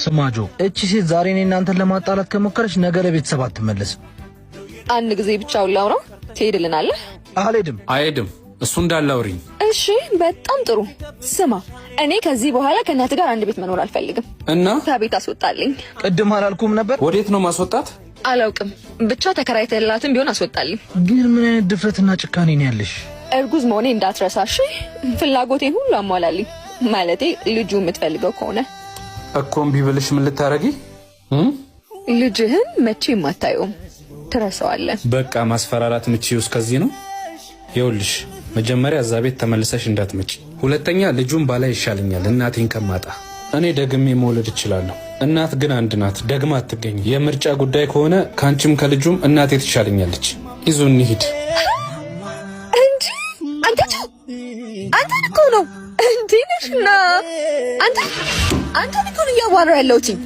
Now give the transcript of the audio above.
ስማጆ እቺ ሴት ዛሬ እኔ እናንተን ለማጣላት ከሞከረች ነገ ለቤተሰብ አትመለስም። አንድ ጊዜ ብቻው ላውራው ትሄድልናለህ? አይሄድም። እሱ እንዳላውሪኝ። እሺ በጣም ጥሩ። ስማ እኔ ከዚህ በኋላ ከእናትህ ጋር አንድ ቤት መኖር አልፈልግም እና ከቤት አስወጣልኝ። ቅድም አላልኩም ነበር? ወዴት ነው ማስወጣት? አላውቅም ብቻ ተከራይተላትም ቢሆን አስወጣልኝ። ግን ምን አይነት ድፍረትና ጭካኔ ነው ያለሽ? እርጉዝ መሆኔ እንዳትረሳሽ። ፍላጎቴን ሁሉ አሟላልኝ። ማለቴ ልጁ የምትፈልገው ከሆነ እኮ እምቢ ብልሽ ምን ልታረጊ? ልጅህን መቼም አታየውም፣ ትረሳዋለህ። በቃ ማስፈራራት ምቺው እስከዚህ ነው። ይኸውልሽ መጀመሪያ እዛ ቤት ተመልሰሽ እንዳትመጪ። ሁለተኛ ልጁን ባላይ ይሻለኛል እናቴን ከማጣ። እኔ ደግሜ መውለድ እችላለሁ። እናት ግን አንድ ናት፣ ደግማ አትገኝ። የምርጫ ጉዳይ ከሆነ ካንቺም ከልጁም እናቴ ትሻለኛለች። ይዙ እንሂድ። እንጂ አንተ እኮ ነው እንዴ ነሽና አንተ እኮ ነው ያዋራ ያለውኝ።